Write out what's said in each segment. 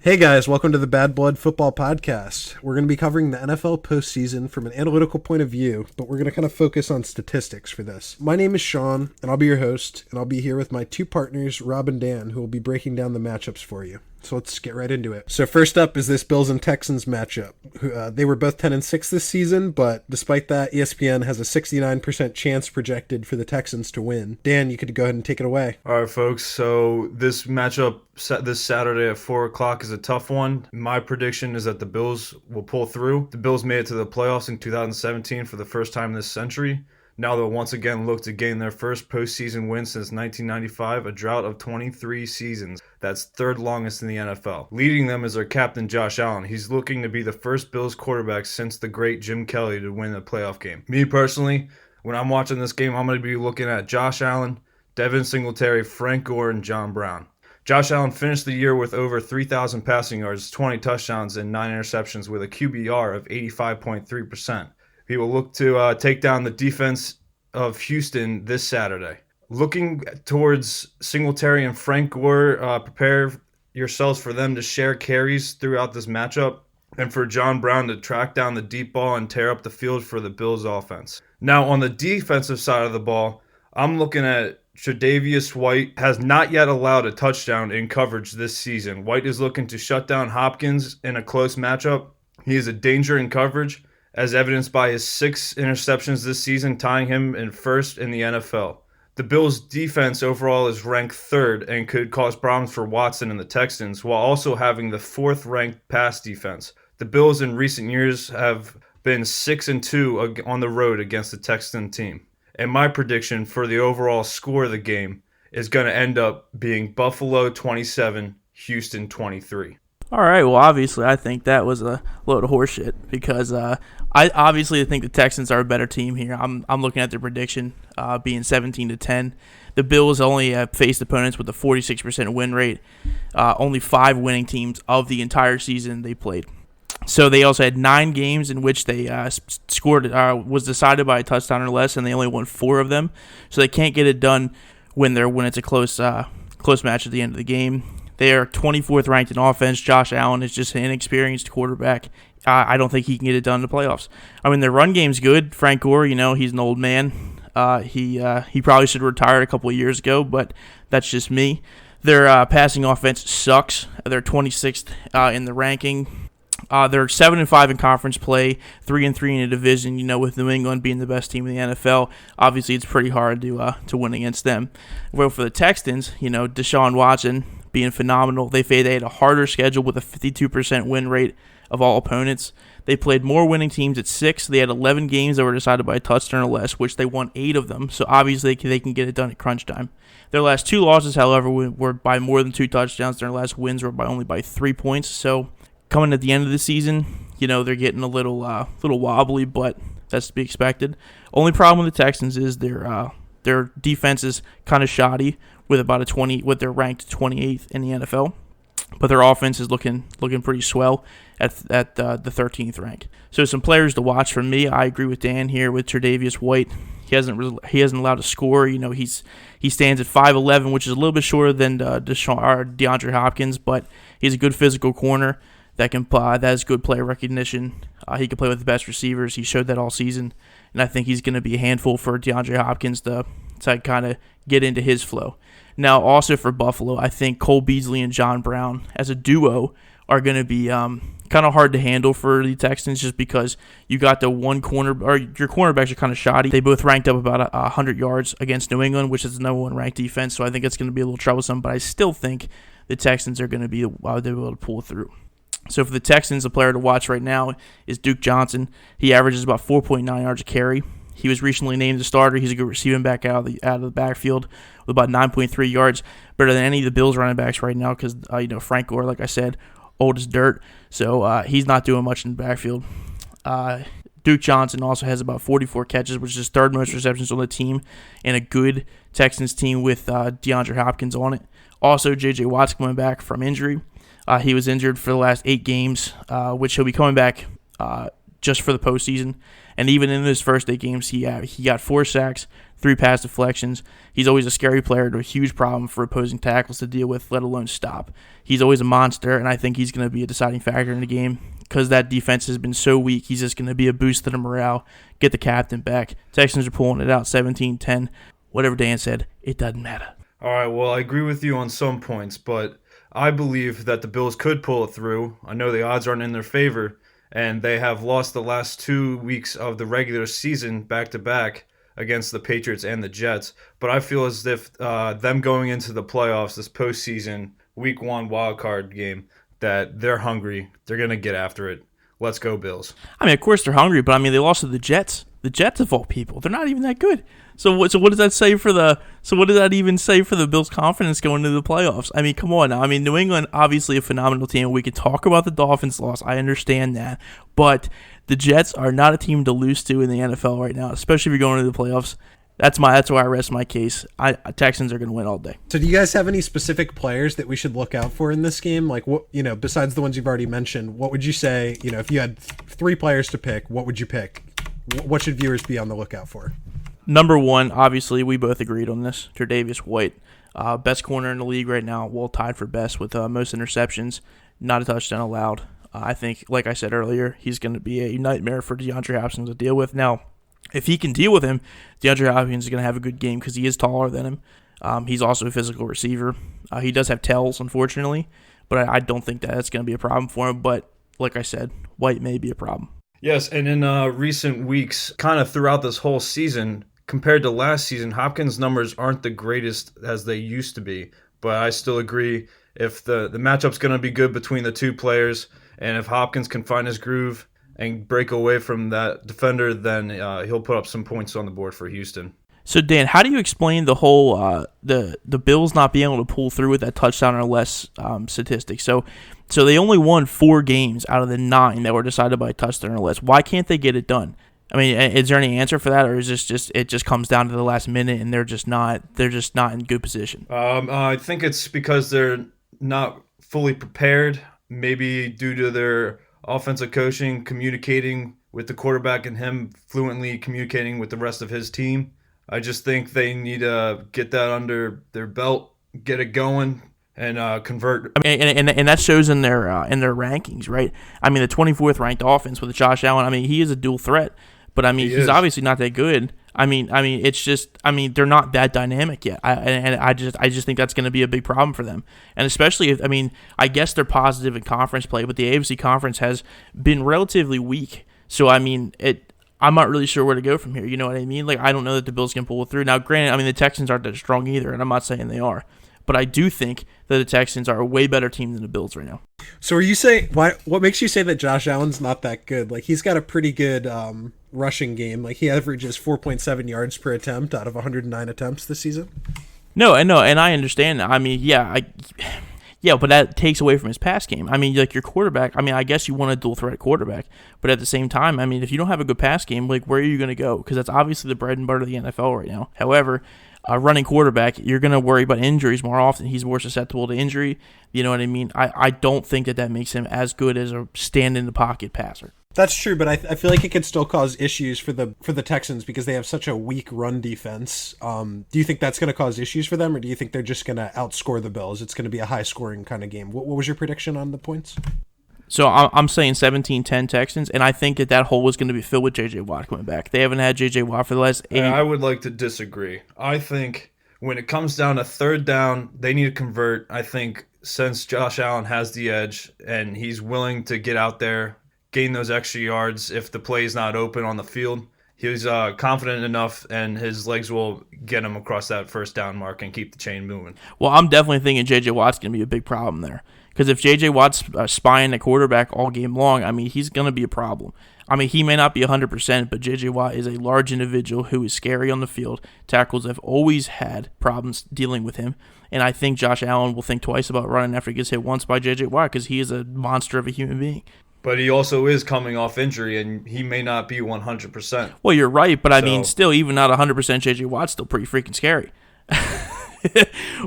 Hey guys, welcome to the Bad Blood Football Podcast. We're going to be covering the NFL postseason from an analytical point of view, but we're going to kind of focus on statistics for this. My name is Sean, and I'll be your host, and I'll be here with my two partners, Rob and Dan, who will be breaking down the matchups for you. So let's get right into it. So first up is this Bills and Texans matchup. They were both 10-6 this season, but despite that, ESPN has a 69% chance projected for the Texans to win. Dan, you could go ahead and take it away. All right, folks. So this matchup this Saturday at 4 o'clock is a tough one. My prediction is that the Bills will pull through. The Bills made it to the playoffs in 2017 for the first time this century. Now they'll once again look to gain their first postseason win since 1995, a drought of 23 seasons. That's third longest in the NFL. Leading them is their captain, Josh Allen. He's looking to be the first Bills quarterback since the great Jim Kelly to win a playoff game. Me personally, when I'm watching this game, I'm going to be looking at Josh Allen, Devin Singletary, Frank Gore, and John Brown. Josh Allen finished the year with over 3,000 passing yards, 20 touchdowns, and 9 interceptions with a QBR of 85.3%. He will look to take down the defense of Houston this Saturday. Looking towards Singletary and Frank Gore, prepare yourselves for them to share carries throughout this matchup and for John Brown to track down the deep ball and tear up the field for the Bills offense. Now, on the defensive side of the ball, I'm looking at Tre'Davious White has not yet allowed a touchdown in coverage this season. White is looking to shut down Hopkins in a close matchup. He is a danger in coverage, as evidenced by his 6 interceptions this season, tying him in first in the NFL. The Bills' defense overall is ranked third and could cause problems for Watson and the Texans, while also having the 4th-ranked pass defense. The Bills in recent years have been 6-2 on the road against the Texan team. And my prediction for the overall score of the game is going to end up being Buffalo 27, Houston 23. All right, well, obviously, I think that was a load of horseshit because I obviously think the Texans are a better team here. I'm looking at their prediction being 17-10. The Bills only have faced opponents with a 46% win rate. Only 5 winning teams of the entire season they played. So they also had 9 games in which they scored was decided by a touchdown or less, and they only won 4 of them. So they can't get it done when it's a close match at the end of the game. They are 24th ranked in offense. Josh Allen is just an inexperienced quarterback. I don't think he can get it done in the playoffs. I mean, their run game's good. Frank Gore, he's an old man. He probably should have retired a couple of years ago, but that's just me. Their passing offense sucks. They're 26th in the ranking. They're 7-5 in conference play, 3-3 in a division. With New England being the best team in the NFL, obviously it's pretty hard to win against them. Well, for the Texans, Deshaun Watson being phenomenal. They had a harder schedule with a 52% win rate of all opponents. They played more winning teams at 6. They had 11 games that were decided by a touchdown or less, which they won 8 of them. So obviously they can get it done at crunch time. Their last 2 losses, however, were by more than 2 touchdowns. Their last wins were only by 3 points. So coming at the end of the season, they're getting a little wobbly, but that's to be expected. Only problem with the Texans is their defense is kind of shoddy with they're ranked 28th in the NFL, but their offense is looking pretty swell at the 13th rank. So some players to watch from me. I agree with Dan here with Tre'Davious White. He hasn't allowed to score. He stands at 5'11", which is a little bit shorter than DeAndre Hopkins, but he's a good physical corner that has good player recognition. He can play with the best receivers. He showed that all season, and I think he's going to be a handful for DeAndre Hopkins to kind of get into his flow. Now, also for Buffalo, I think Cole Beasley and John Brown as a duo are going to be kind of hard to handle for the Texans just because you got the one corner, or your cornerbacks are kind of shoddy. They both ranked up about 100 yards against New England, which is the number 1 ranked defense, so I think it's going to be a little troublesome, but I still think the Texans are going to be able to pull through. So for the Texans, a player to watch right now is Duke Johnson. He averages about 4.9 yards a carry. He was recently named the starter. He's a good receiving back out of the backfield with about 9.3 yards, better than any of the Bills running backs right now because Frank Gore, like I said, old as dirt. So he's not doing much in the backfield. Duke Johnson also has about 44 catches, which is 3rd most receptions on the team, and a good Texans team with DeAndre Hopkins on it. Also, J.J. Watt's coming back from injury. He was injured for the last 8 games, which he'll be coming back just for the postseason. And even in his first 8 games, he got 4 sacks, 3 pass deflections. He's always a scary player and a huge problem for opposing tackles to deal with, let alone stop. He's always a monster, and I think he's going to be a deciding factor in the game because that defense has been so weak. He's just going to be a boost to the morale, get the captain back. Texans are pulling it out 17-10. Whatever Dan said, it doesn't matter. All right, well, I agree with you on some points, but I believe that the Bills could pull it through. I know the odds aren't in their favor, and they have lost the last 2 weeks of the regular season back-to-back against the Patriots and the Jets. But I feel as if them going into the playoffs, this postseason, Week 1 wildcard game, that they're hungry. They're going to get after it. Let's go, Bills. I mean, of course they're hungry, but I mean, they lost to the Jets. The Jets, of all people, they're not even that good. So what does that say for the? So what does that even say for the Bills' confidence going into the playoffs? I mean, come on now. I mean, New England, obviously a phenomenal team. We can talk about the Dolphins' loss. I understand that, but the Jets are not a team to lose to in the NFL right now, especially if you're going into the playoffs. That's why I rest my case. Texans are going to win all day. So do you guys have any specific players that we should look out for in this game? Like, what, besides the ones you've already mentioned, what would you say, if you had 3 players to pick, what would you pick? What should viewers be on the lookout for? Number 1, obviously, we both agreed on this, Tre'Davious White. Best corner in the league right now, well tied for best with most interceptions, not a touchdown allowed. I think, like I said earlier, he's going to be a nightmare for DeAndre Hopkins to deal with. Now, if he can deal with him, DeAndre Hopkins is going to have a good game because he is taller than him. He's also a physical receiver. He does have tells, unfortunately, but I don't think that's going to be a problem for him. But like I said, White may be a problem. Yes, and in recent weeks, kind of throughout this whole season, compared to last season, Hopkins' numbers aren't the greatest as they used to be. But I still agree, if the matchup's going to be good between the 2 players, and if Hopkins can find his groove and break away from that defender, then he'll put up some points on the board for Houston. So, Dan, how do you explain the whole the Bills not being able to pull through with that touchdown or less statistic? So they only won 4 games out of the 9 that were decided by a touchdown or less. Why can't they get it done? I mean, is there any answer for that, or is this just it just comes down to the last minute and they're just not in good position? I think it's because they're not fully prepared, maybe due to their offensive coaching, communicating with the quarterback and him fluently communicating with the rest of his team. I just think they need to get that under their belt, get it going, and convert. I mean, and that shows in their rankings, right? I mean, the 24th ranked offense with Josh Allen. I mean, he is a dual threat, but I mean, he's obviously not that good. I mean, it's just, they're not that dynamic yet. I just think that's going to be a big problem for them. And especially if, I guess they're positive in conference play, but the AFC conference has been relatively weak. So, I'm not really sure where to go from here. You know what I mean? Like, I don't know that the Bills can pull it through. Now, granted, the Texans aren't that strong either, and I'm not saying they are. But I do think that the Texans are a way better team than the Bills right now. So are you saying, what makes you say that Josh Allen's not that good? Like, he's got a pretty good rushing game. Like, he averages 4.7 yards per attempt out of 109 attempts this season. No, and I understand that. Yeah, but that takes away from his pass game. Like your quarterback, I guess you want a dual threat quarterback, but at the same time, if you don't have a good pass game, like where are you going to go? Because that's obviously the bread and butter of the NFL right now. However, a running quarterback, you're going to worry about injuries more often. He's more susceptible to injury. You know what I mean? I don't think that makes him as good as a stand-in-the-pocket passer. That's true, but I feel like it could still cause issues for the Texans because they have such a weak run defense. Do you think that's going to cause issues for them, or do you think they're just going to outscore the Bills? It's going to be a high-scoring kind of game. What was your prediction on the points? So I'm saying 17-10 Texans, and I think that hole is going to be filled with J.J. Watt coming back. They haven't had J.J. Watt for the last 8. I would like to disagree. I think when it comes down to third down, they need to convert. I think since Josh Allen has the edge and he's willing to get out there, gain those extra yards if the play is not open on the field, he's confident enough and his legs will get him across that first down mark and keep the chain moving. Well, I'm definitely thinking J.J. Watt's going to be a big problem there. Because if J.J. Watt's spying at quarterback all game long, he's going to be a problem. He may not be 100%, but J.J. Watt is a large individual who is scary on the field. Tackles have always had problems dealing with him. And I think Josh Allen will think twice about running after he gets hit once by J.J. Watt because he is a monster of a human being. But he also is coming off injury, and he may not be 100%. Well, you're right, but still, even not 100% J.J. Watt's still pretty freaking scary.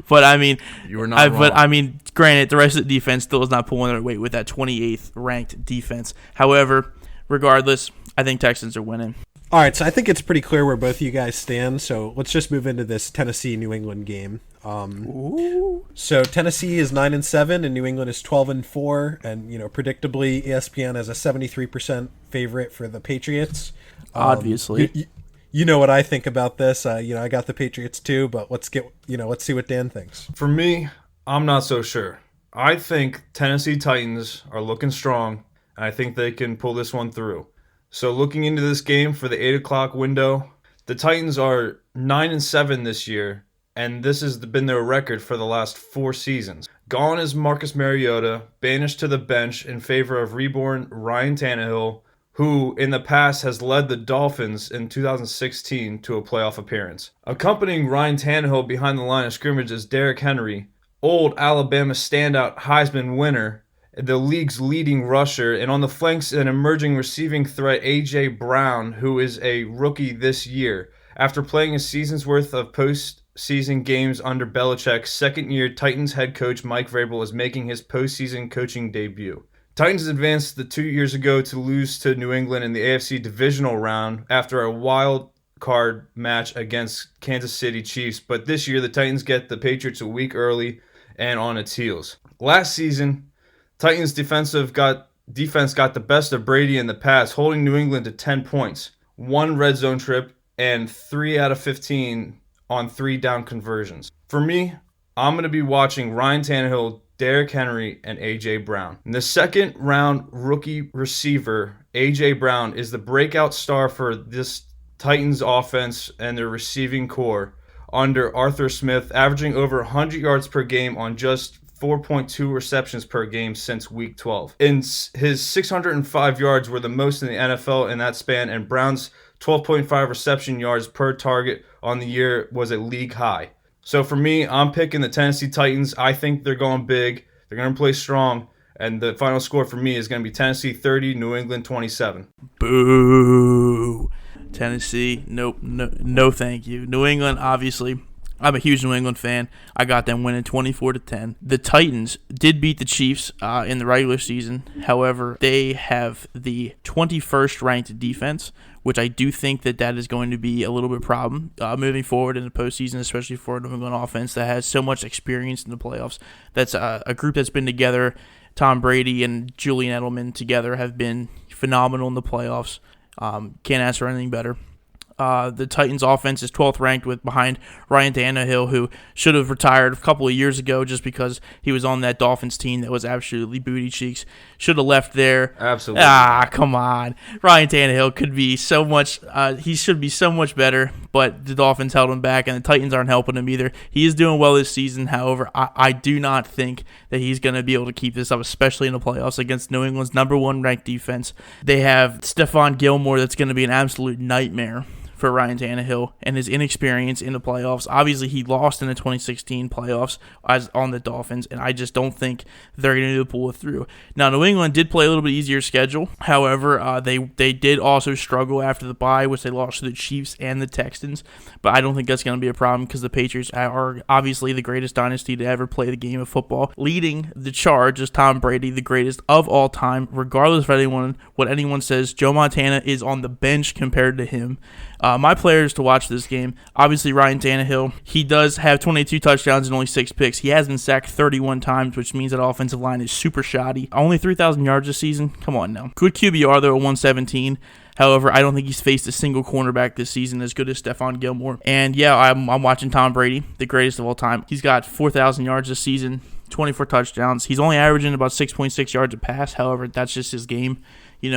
But you were not wrong. But granted, the rest of the defense still is not pulling their weight with that 28th ranked defense. However, regardless, I think Texans are winning. All right, so I think it's pretty clear where both of you guys stand. So let's just move into this Tennessee-New England game. So Tennessee is 9-7 and New England is 12-4, and predictably ESPN has a 73% favorite for the Patriots. Obviously, you know what I think about this. I got the Patriots too, but let's see what Dan thinks. For me, I'm not so sure. I think Tennessee Titans are looking strong, and I think they can pull this one through. So looking into this game for the 8 o'clock window, the Titans are 9-7 this year, and this has been their record for the last 4 seasons. Gone is Marcus Mariota, banished to the bench in favor of reborn Ryan Tannehill, who in the past has led the Dolphins in 2016 to a playoff appearance. Accompanying Ryan Tannehill behind the line of scrimmage is Derrick Henry, old Alabama standout Heisman winner, the league's leading rusher, and on the flanks an emerging receiving threat, A.J. Brown, who is a rookie this year. After playing a season's worth of postseason games under Belichick's second-year Titans head coach Mike Vrabel is making his postseason coaching debut. Titans advanced 2 years ago to lose to New England in the AFC divisional round after a wild card match against Kansas City Chiefs, but this year the Titans get the Patriots a week early and on its heels. Last season, Titans defense got the best of Brady in the past, holding New England to 10 points, 1 red zone trip, and 3 out of 15 on 3 down conversions. For me, I'm going to be watching Ryan Tannehill, Derrick Henry, and A.J. Brown. And the second round rookie receiver, A.J. Brown, is the breakout star for this Titans offense and their receiving core under Arthur Smith, averaging over 100 yards per game on just 4.2 receptions per game since week 12. His 605 yards were the most in the NFL in that span, and Brown's 12.5 reception yards per target on the year was a league high. So for me, I'm picking the Tennessee Titans. I think they're going big. They're going to play strong. And the final score for me is going to be Tennessee 30, New England 27. Boo. Tennessee, nope, no thank you. New England, obviously, I'm a huge New England fan. I got them winning 24-10. The Titans did beat the Chiefs in the regular season. However, they have the 21st ranked defense, which I do think that is going to be a little bit of a problem moving forward in the postseason, especially for a New England offense that has so much experience in the playoffs. That's a group that's been together. Tom Brady and Julian Edelman together have been phenomenal in the playoffs. Can't ask for anything better. The Titans offense is 12th ranked behind Ryan Tannehill, who should have retired a couple of years ago just because he was on that Dolphins team that was absolutely booty cheeks. Should have left there. Absolutely. Come on. Ryan Tannehill could be so much, he should be so much better, but the Dolphins held him back, and the Titans aren't helping him either. He is doing well this season. However, I do not think that he's going to be able to keep this up, especially in the playoffs against New England's number 1 ranked defense. They have Stephon Gilmore that's going to be an absolute nightmare for Ryan Tannehill and his inexperience in the playoffs. Obviously, he lost in the 2016 playoffs on the Dolphins, and I just don't think they're going to pull it through. Now, New England did play a little bit easier schedule. However, they did also struggle after the bye, which they lost to the Chiefs and the Texans, but I don't think that's going to be a problem because the Patriots are obviously the greatest dynasty to ever play the game of football. Leading the charge is Tom Brady, the greatest of all time, regardless of what anyone says. Joe Montana is on the bench compared to him. My players to watch this game, obviously Ryan Tannehill. He does have 22 touchdowns and only 6 picks. He has been sacked 31 times, which means that offensive line is super shoddy. Only 3,000 yards this season? Come on now. Good QBR, though, at 117. However, I don't think he's faced a single cornerback this season as good as Stephon Gilmore. And yeah, I'm watching Tom Brady, the greatest of all time. He's got 4,000 yards this season, 24 touchdowns. He's only averaging about 6.6 yards a pass. However, that's just his game.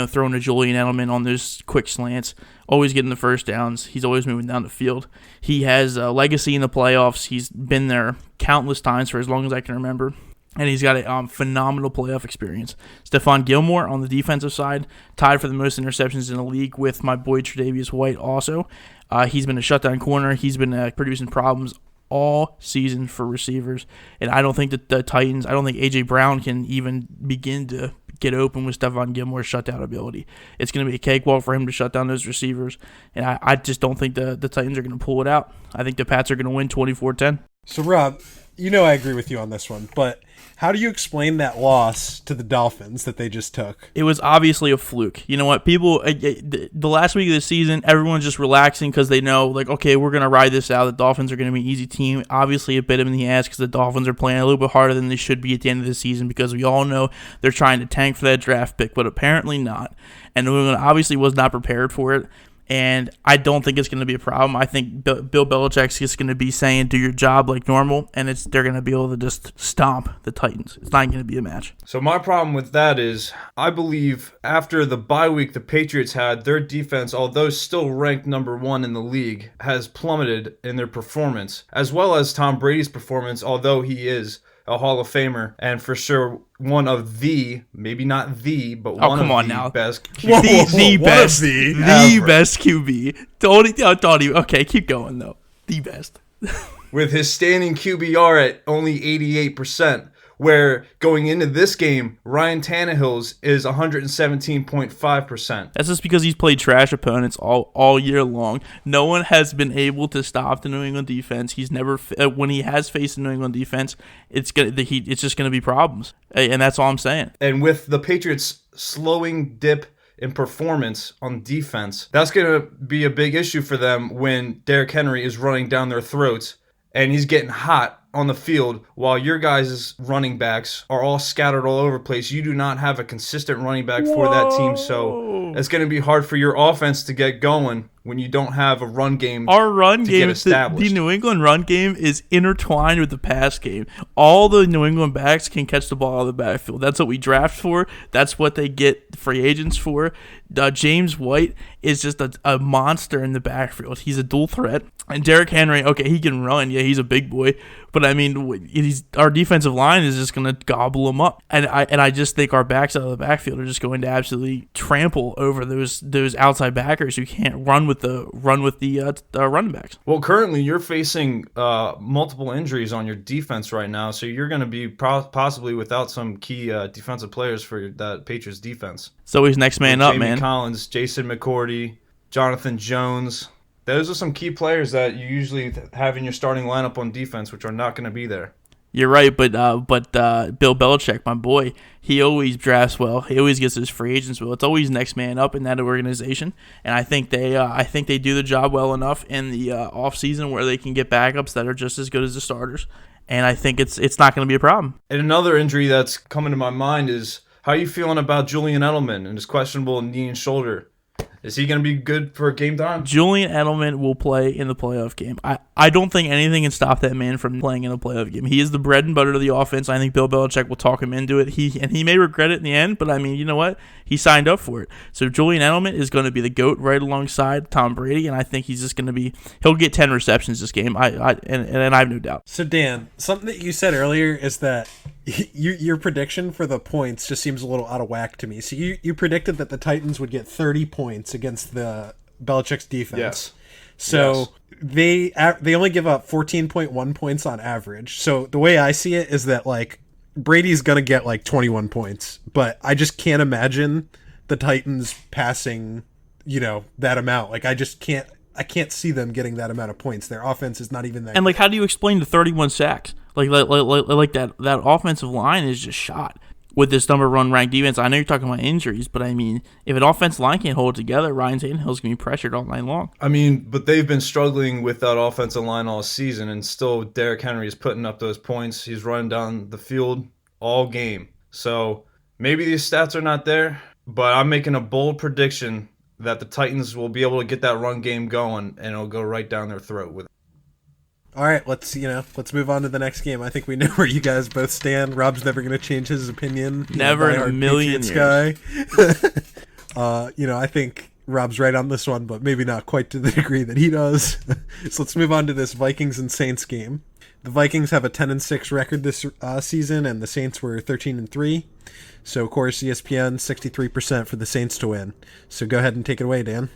Throwing to Julian Edelman on those quick slants, always getting the first downs. He's always moving down the field. He has a legacy in the playoffs. He's been there countless times for as long as I can remember, and he's got a phenomenal playoff experience. Stephon Gilmore on the defensive side, tied for the most interceptions in the league with my boy Tre'Davious White also. He's been a shutdown corner. He's been producing problems all season for receivers, and I don't think that the Titans, I don't think A.J. Brown can even begin to get open with Stephon Gilmore's shutdown ability. It's going to be a cakewalk for him to shut down those receivers, and I just don't think the Titans are going to pull it out. I think the Pats are going to win 24-10. So, Rob, You know I agree with you on this one, but how do you explain that loss to the Dolphins that they just took? It was obviously a fluke. You know what? People, the last week of the season, everyone's just relaxing because they know, like, okay, we're going to ride this out. The Dolphins are going to be an easy team. Obviously, it bit them in the ass because the Dolphins are playing a little bit harder than they should be at the end of the season because we all know they're trying to tank for that draft pick, but apparently not. And New England obviously was not prepared for it. And I don't think it's going to be a problem. I think Bill Belichick's just going to be saying, do your job like normal, and they're going to be able to just stomp the Titans. It's not going to be a match. So my problem with that is I believe after the bye week the Patriots had, their defense, although still ranked number 1 in the league, has plummeted in their performance, as well as Tom Brady's performance, although he is a Hall of Famer, and for sure one of the, maybe not the, but one of the best QBs. The best QB. Don't even. Okay, keep going though. The best. With his standing QBR at only 88%, where going into this game, Ryan Tannehill's is 117.5%. That's just because he's played trash opponents all year long. No one has been able to stop the New England defense. He's never, when he has faced the New England defense, it's just gonna be problems, and that's all I'm saying. And with the Patriots slowing dip in performance on defense, that's gonna be a big issue for them when Derrick Henry is running down their throats and he's getting hot on the field while your guys' running backs are all scattered all over the place. You do not have a consistent running back for that team, so it's going to be hard for your offense to get going when you don't have a run game. Our run to game, get established. The New England run game is intertwined with the pass game. All the New England backs can catch the ball out of the backfield. That's what we draft for. That's what they get free agents for. James White is just a monster in the backfield. He's a dual threat. And Derrick Henry, okay, he can run. Yeah, he's a big boy. But I mean, our defensive line is just going to gobble him up. And I just think our backs out of the backfield are just going to absolutely trample over those outside backers who can't run with the running backs. Well, currently you're facing multiple injuries on your defense right now, so you're going to be possibly without some key defensive players for that Patriots defense. So he's next man up, Jamie man. Collins, Jason McCourty, Jonathan Jones. Those are some key players that you usually have in your starting lineup on defense, which are not going to be there. You're right, but Bill Belichick, my boy, he always drafts well. He always gets his free agents well. It's always next man up in that organization, and I think they do the job well enough in the off season where they can get backups that are just as good as the starters, and I think it's not going to be a problem. And another injury that's coming to my mind is how are you feeling about Julian Edelman and his questionable knee and shoulder? Is he going to be good for game time? Julian Edelman will play in the playoff game. I don't think anything can stop that man from playing in a playoff game. He is the bread and butter of the offense. I think Bill Belichick will talk him into it. He may regret it in the end, but I mean, you know what? He signed up for it. So Julian Edelman is going to be the GOAT right alongside Tom Brady, and I think he's just going to be – he'll get 10 receptions this game, and I have no doubt. So, Dan, something that you said earlier is that your prediction for the points just seems a little out of whack to me. So you predicted that the Titans would get 30 points against the Belichick's defense. Yes. So they only give up 14.1 points on average. So the way I see it is that like Brady's going to get like 21 points, but I just can't imagine the Titans passing, that amount. Like I can't see them getting that amount of points. Their offense is not even that. And like, how do you explain the 31 sacks? Like that offensive line is just shot with this number one ranked defense. I know you're talking about injuries, but I mean, if an offensive line can't hold it together, Ryan Tannehill's going to be pressured all night long. I mean, but they've been struggling with that offensive line all season, and still Derrick Henry is putting up those points. He's running down the field all game. So maybe these stats are not there, but I'm making a bold prediction that the Titans will be able to get that run game going, and it'll go right down their throat with it. All right, let's move on to the next game. I think we know where you guys both stand. Rob's never going to change his opinion. Never in a million years. Guy. I think Rob's right on this one, but maybe not quite to the degree that he does. So let's move on to this Vikings and Saints game. The Vikings have a 10-6 record this season, and the Saints were 13-3. So, of course, ESPN 63% for the Saints to win. So go ahead and take it away, Dan.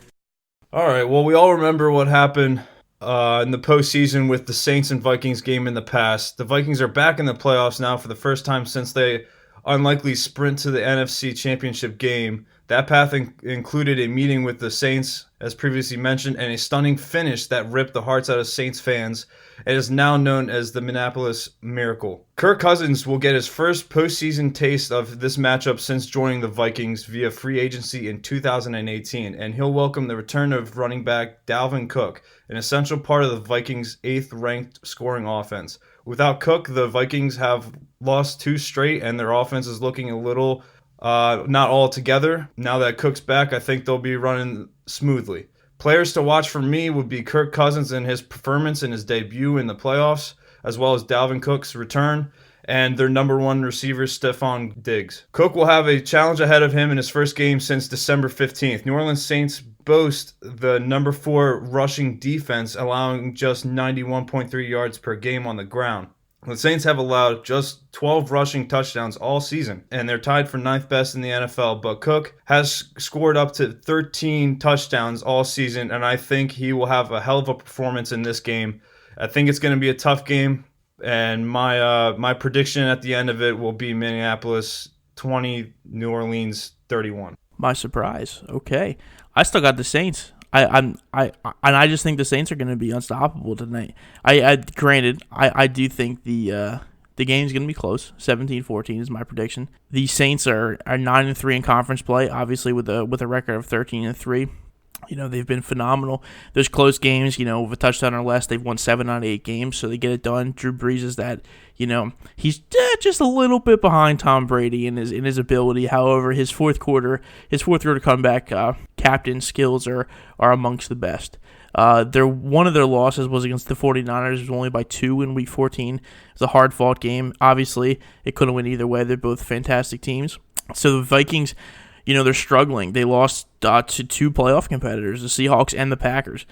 All right. Well, we all remember what happened in the postseason with the Saints and Vikings game in the past. The Vikings are back in the playoffs now for the first time since they unlikely sprint to the NFC Championship game. That path included a meeting with the Saints, as previously mentioned, and a stunning finish that ripped the hearts out of Saints fans and is now known as the Minneapolis Miracle. Kirk Cousins will get his first postseason taste of this matchup since joining the Vikings via free agency in 2018, and he'll welcome the return of running back Dalvin Cook, an essential part of the Vikings' 8th-ranked scoring offense. Without Cook, the Vikings have lost 2 straight, and their offense is looking a little not all together. Now that Cook's back, I think they'll be running smoothly. Players to watch for me would be Kirk Cousins and his performance in his debut in the playoffs, as well as Dalvin Cook's return, and their number 1 receiver, Stephon Diggs. Cook will have a challenge ahead of him in his first game since December 15th. New Orleans Saints boast the number 4 rushing defense, allowing just 91.3 yards per game on the ground. The Saints have allowed just 12 rushing touchdowns all season, and they're tied for 9th best in the NFL, but Cook has scored up to 13 touchdowns all season, and I think he will have a hell of a performance in this game. I think it's going to be a tough game, and my prediction at the end of it will be Minneapolis 20, New Orleans 31. My surprise. Okay. I still got the Saints. I just think the Saints are going to be unstoppable tonight. Granted, I do think the game's going to be close. 17-14 is my prediction. The Saints are 9-3 in conference play, obviously with a record of 13-3. They've been phenomenal. There's close games, with a touchdown or less. They've won 7 out of 8 games, so they get it done. Drew Brees is that, he's just a little bit behind Tom Brady in his ability. However, his fourth quarter comeback captain skills are amongst the best. One of their losses was against the 49ers. It was only by 2 in Week 14. It was a hard-fought game. Obviously, it couldn't win either way. They're both fantastic teams. So the Vikings, they're struggling. They lost to 2 playoff competitors, the Seahawks and the Packers.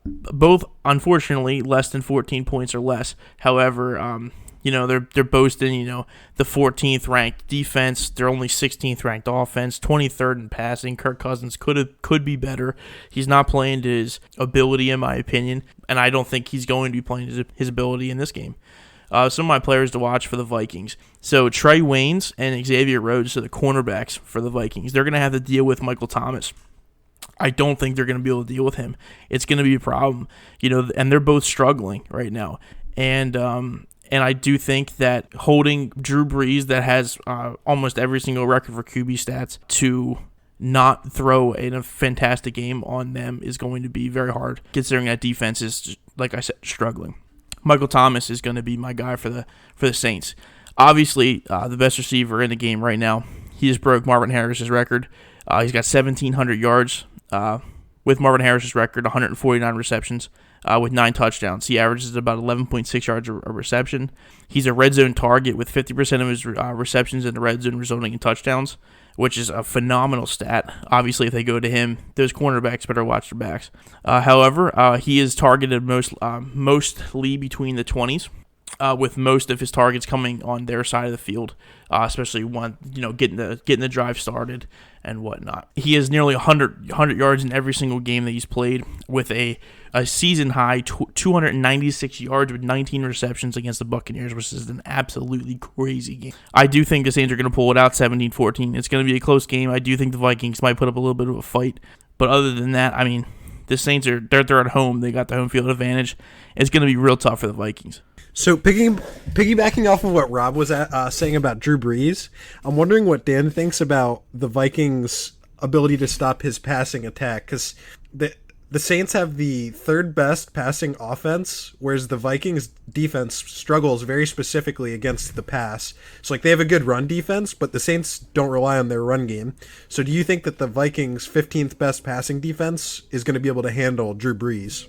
Both, unfortunately, less than 14 points or less. However, they're boasting, the 14th ranked defense. They're only 16th ranked offense, 23rd in passing. Kirk Cousins could be better. He's not playing to his ability, in my opinion, and I don't think he's going to be playing his ability in this game. Some of my players to watch for the Vikings. So Trey Waynes and Xavier Rhodes are the cornerbacks for the Vikings. They're going to have to deal with Michael Thomas. I don't think they're going to be able to deal with him. It's going to be a problem, and they're both struggling right now. And I do think that holding Drew Brees, that has almost every single record for QB stats, to not throw in a fantastic game on them is going to be very hard, considering that defense is, like I said, struggling. Michael Thomas is going to be my guy for the Saints. Obviously, the best receiver in the game right now. He just broke Marvin Harris's record. He's got 1,700 yards with Marvin Harris's record, 149 receptions with 9 touchdowns. He averages about 11.6 yards a reception. He's a red zone target with 50% of his receptions in the red zone resulting in touchdowns, which is a phenomenal stat. Obviously, if they go to him, those cornerbacks better watch their backs. However, he is targeted mostly between the 20s, with most of his targets coming on their side of the field, especially getting the drive started and whatnot. He has nearly 100 yards in every single game that he's played, with a season high 296 yards with 19 receptions against the Buccaneers, which is an absolutely crazy game. I do think the Saints are going to pull it out 17-14. It's going to be a close game. I do think the Vikings might put up a little bit of a fight, but other than that, the Saints they're at home. They got the home field advantage. It's going to be real tough for the Vikings. So piggybacking off of what Rob was saying about Drew Brees, I'm wondering what Dan thinks about the Vikings' ability to stop his passing attack, because the Saints have the 3rd best passing offense, whereas the Vikings' defense struggles very specifically against the pass. So they have a good run defense, but the Saints don't rely on their run game. So do you think that the Vikings' 15th best passing defense is going to be able to handle Drew Brees?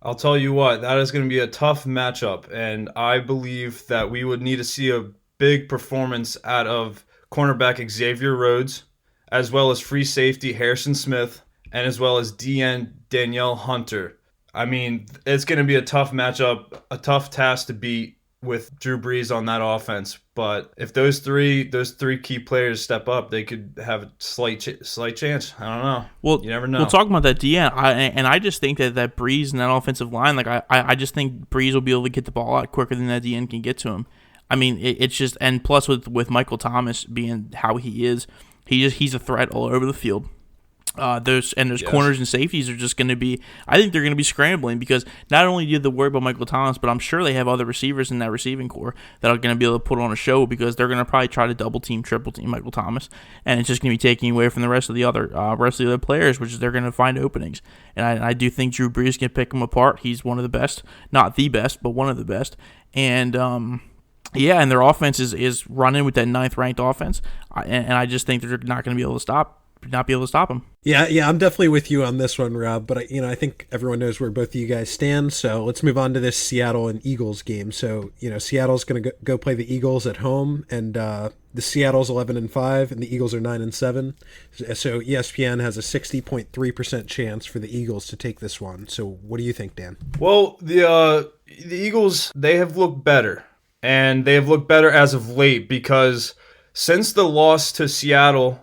I'll tell you what, that is going to be a tough matchup, and I believe that we would need to see a big performance out of cornerback Xavier Rhodes, as well as free safety Harrison Smith, and as well as DN Danielle Hunter. It's going to be a tough matchup, a tough task to beat with Drew Brees on that offense. But if those three key players step up, they could have a slight chance. I don't know. Well, you never know. We'll talk about that DN, I just think that Brees and that offensive line, I just think Brees will be able to get the ball out quicker than that DN can get to him. I mean, it's just, and plus with Michael Thomas being how he is, he's a threat all over the field. There's corners and safeties are just going to be. I think they're going to be scrambling because not only do you have to worry about Michael Thomas, but I'm sure they have other receivers in that receiving core that are going to be able to put on a show because they're going to probably try to double team, triple team Michael Thomas, and it's just going to be taking away from the rest of the other players, which is they're going to find openings. And I do think Drew Brees can pick him apart. He's one of the best, not the best, but one of the best. And yeah, and their offense is running with that 9th ranked offense, and I just think they're not going to be able to stop him. Yeah, I'm definitely with you on this one, Rob. But I think everyone knows where both of you guys stand. So let's move on to this Seattle and Eagles game. So Seattle's going to go play the Eagles at home, and the Seattle's 11-5, and the Eagles are 9-7. So ESPN has a 60.3% chance for the Eagles to take this one. So what do you think, Dan? Well, the Eagles, they have looked better, and they have looked better as of late because since the loss to Seattle,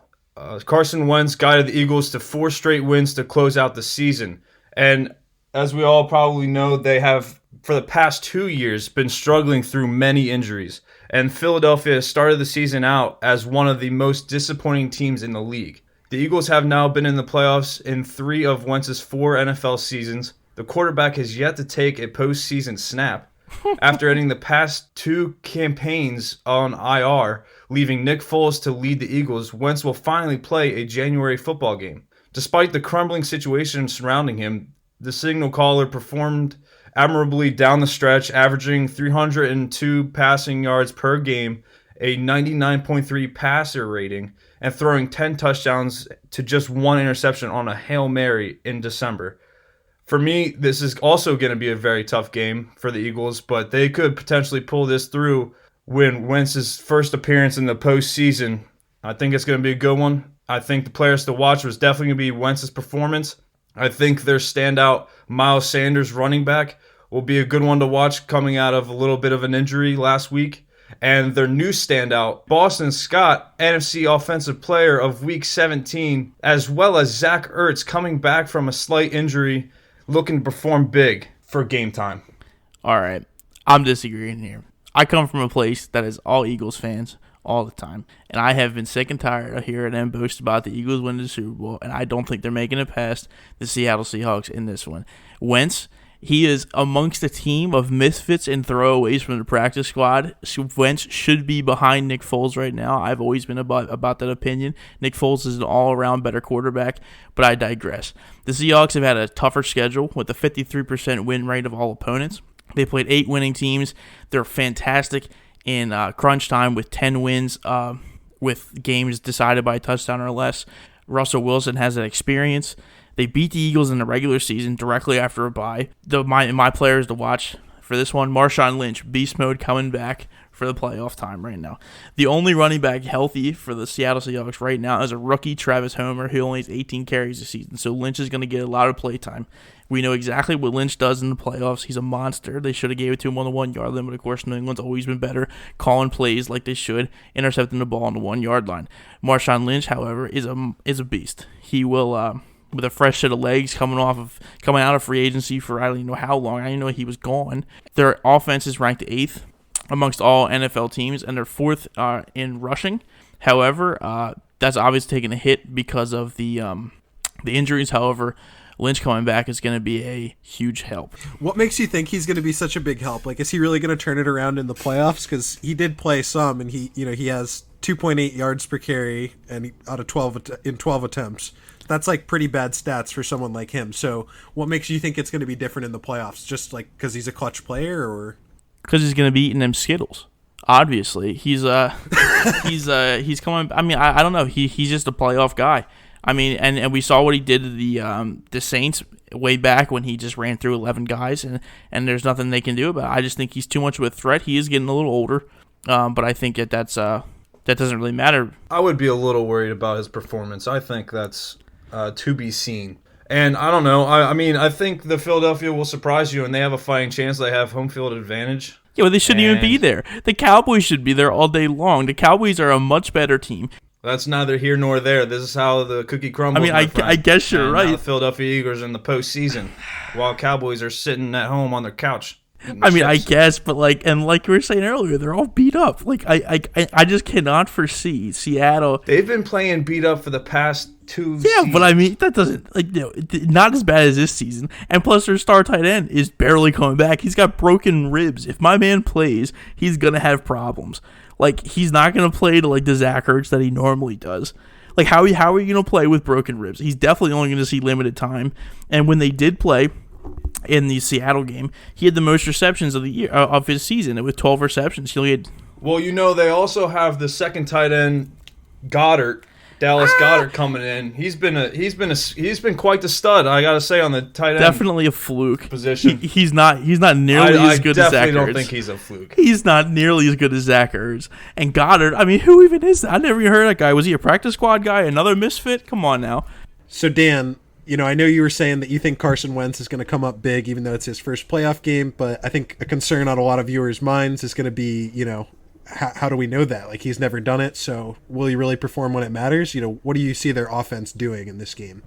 Carson Wentz guided the Eagles to 4 straight wins to close out the season. And as we all probably know, they have, for the past 2 years, been struggling through many injuries. And Philadelphia started the season out as one of the most disappointing teams in the league. The Eagles have now been in the playoffs in 3 of Wentz's 4 NFL seasons. The quarterback has yet to take a postseason snap. After ending the past 2 campaigns on IR, leaving Nick Foles to lead the Eagles, Wentz will finally play a January football game. Despite the crumbling situation surrounding him, the signal caller performed admirably down the stretch, averaging 302 passing yards per game, a 99.3 passer rating, and throwing 10 touchdowns to just 1 interception on a Hail Mary in December. For me, this is also going to be a very tough game for the Eagles, but they could potentially pull this through when Wentz's first appearance in the postseason. I think it's going to be a good one. I think the players to watch was definitely going to be Wentz's performance. I think their standout Miles Sanders running back will be a good one to watch coming out of a little bit of an injury last week. And their new standout, Boston Scott, NFC Offensive Player of Week 17, as well as Zach Ertz coming back from a slight injury, looking to perform big for game time. All right, I'm disagreeing here. I come from a place that is all Eagles fans all the time, and I have been sick and tired of hearing them boast about the Eagles winning the Super Bowl, and I don't think they're making it past the Seattle Seahawks in this one. Wentz, he is amongst a team of misfits and throwaways from the practice squad. Wentz should be behind Nick Foles right now. I've always been about that opinion. Nick Foles is an all-around better quarterback, but I digress. The Seahawks have had a tougher schedule with a 53% win rate of all opponents. They played 8 winning teams. They're fantastic in crunch time with 10 wins with games decided by a touchdown or less. Russell Wilson has that experience. They beat the Eagles in the regular season directly after a bye. My players to watch for this one, Marshawn Lynch, beast mode coming back for the playoff time right now. The only running back healthy for the Seattle Seahawks right now is a rookie, Travis Homer, who only has 18 carries this season. So Lynch is going to get a lot of play time. We know exactly what Lynch does in the playoffs. He's a monster. They should have gave it to him on the 1 yard line, but of course New England's always been better calling plays like they should, intercepting the ball on the 1 yard line. Marshawn Lynch, however, is a beast. He will with a fresh set of legs coming out of free agency for I don't even know how long. I didn't know he was gone. Their offense is ranked 8th amongst all NFL teams, and they're 4th in rushing. However, that's obviously taking a hit because of the injuries. However, Lynch coming back is going to be a huge help. What makes you think he's going to be such a big help? Like, is he really going to turn it around in the playoffs? Because he did play some, and he has 2.8 yards per carry and out of 12 attempts. That's like pretty bad stats for someone like him. So what makes you think it's going to be different in the playoffs? Just like because he's a clutch player, or because he's going to be eating them Skittles? Obviously, he's coming. I mean, I don't know. He's just a playoff guy. I mean, and we saw what he did to the Saints way back when he just ran through 11 guys, and there's nothing they can do about it. I just think he's too much of a threat. He is getting a little older, but I think that doesn't really matter. I would be a little worried about his performance. I think that's to be seen. And I don't know. I mean, I think the Philadelphia will surprise you, and they have a fighting chance. They have home field advantage. Yeah, but they shouldn't even be there. The Cowboys should be there all day long. The Cowboys are a much better team. That's neither here nor there. This is how the cookie crumbles. I mean, I guess you're right. Now the Philadelphia Eagles are in the postseason, while Cowboys are sitting at home on their couch. I mean, I guess, but like we were saying earlier, they're all beat up. Like I just cannot foresee Seattle. They've been playing beat up for the past 2 Yeah, seasons. but I mean, that doesn't not as bad as this season. And plus, their star tight end is barely coming back. He's got broken ribs. If my man plays, he's gonna have problems. Like, he's not gonna play to like the Zach Ertz that he normally does. Like, how are you gonna play with broken ribs? He's definitely only gonna see limited time. And when they did play in the Seattle game, he had the most receptions of the year of his season with 12 receptions. He only had. Well, they also have the second tight end, Goddard. Dallas Goddard coming in. He's been quite the stud. I gotta say, on the tight end, Definitely a fluke position. He's not nearly as good as Zach Ertz. I definitely don't think he's a fluke. He's not nearly as good as Zach Ertz. And Goddard, I mean, who even is that? I never even heard of that guy. Was he a practice squad guy? Another misfit? Come on now. So Dan, I know you were saying that you think Carson Wentz is going to come up big, even though it's his first playoff game. But I think a concern on a lot of viewers' minds is going to be, how do we know that? Like, he's never done it, so will he really perform when it matters? What do you see their offense doing in this game?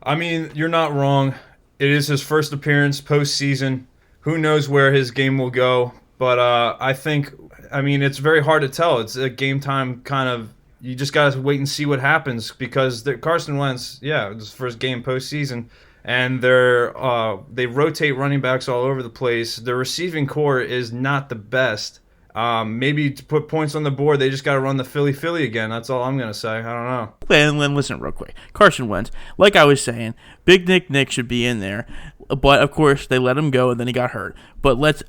I mean, you're not wrong. It is his first appearance postseason. Who knows where his game will go? But I think, it's very hard to tell. It's a game time kind of. You just got to wait and see what happens, because Carson Wentz, it's his first game postseason, and they rotate running backs all over the place. Their receiving core is not the best. Maybe to put points on the board, they just got to run the Philly again. That's all I'm going to say. I don't know. And listen real quick. Carson Wentz, like I was saying, Big Nick should be in there. But, of course, they let him go, and then he got hurt. But let's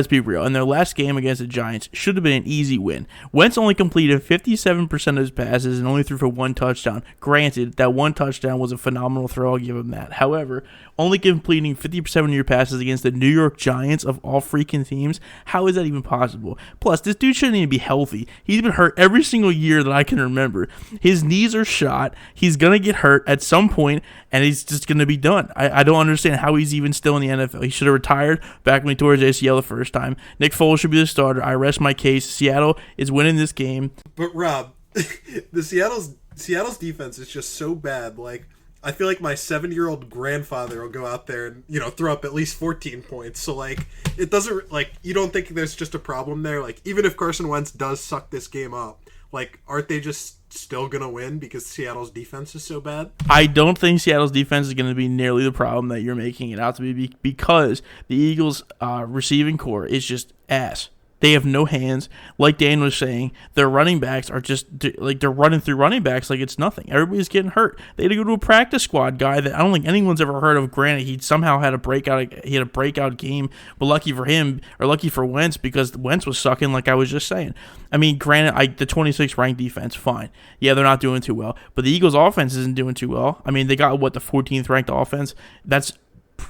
be real. In their last game against the Giants, should have been an easy win. Wentz only completed 57% of his passes and only threw for 1 touchdown. Granted, that 1 touchdown was a phenomenal throw. I'll give him that. However, only completing 50% of your passes against the New York Giants of all freaking teams, how is that even possible? Plus, this dude shouldn't even be healthy. He's been hurt every single year that I can remember. His knees are shot. He's going to get hurt at some point, and he's just going to be done. I don't understand how he's even still in the NFL. He should have retired back when he tore his ACL the first time. Nick Foles should be the starter. I rest my case. Seattle is winning this game. But Rob, the Seattle's defense is just so bad. Like, I feel like my 7-year-old grandfather will go out there and throw up at least 14 points. So like, it doesn't you don't think there's just a problem there? Like, even if Carson Wentz does suck this game up, like, aren't they just still going to win because Seattle's defense is so bad? I don't think Seattle's defense is going to be nearly the problem that you're making it out to be, because the Eagles' receiving core is just ass. They have no hands. Like Dan was saying, their running backs are just like, they're running through running backs like it's nothing. Everybody's getting hurt. They had to go to a practice squad guy that I don't think anyone's ever heard of. Granted, he somehow had a breakout game, but lucky for him, or lucky for Wentz, because Wentz was sucking, like I was just saying. I mean, granted, the 26th ranked defense, fine. Yeah, they're not doing too well, but the Eagles' offense isn't doing too well. I mean, they got the 14th ranked offense. That's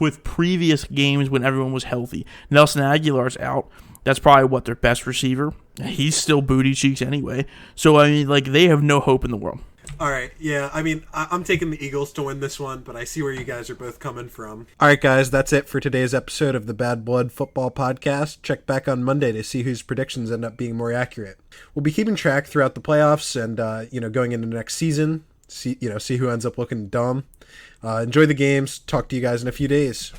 with previous games when everyone was healthy. Nelson Aguilar's out. That's probably their best receiver. He's still booty cheeks anyway. So, I mean, they have no hope in the world. All right, yeah, I mean, I'm taking the Eagles to win this one, but I see where you guys are both coming from. All right, guys, that's it for today's episode of the Bad Blood Football Podcast. Check back on Monday to see whose predictions end up being more accurate. We'll be keeping track throughout the playoffs and, going into next season, see who ends up looking dumb. Enjoy the games. Talk to you guys in a few days.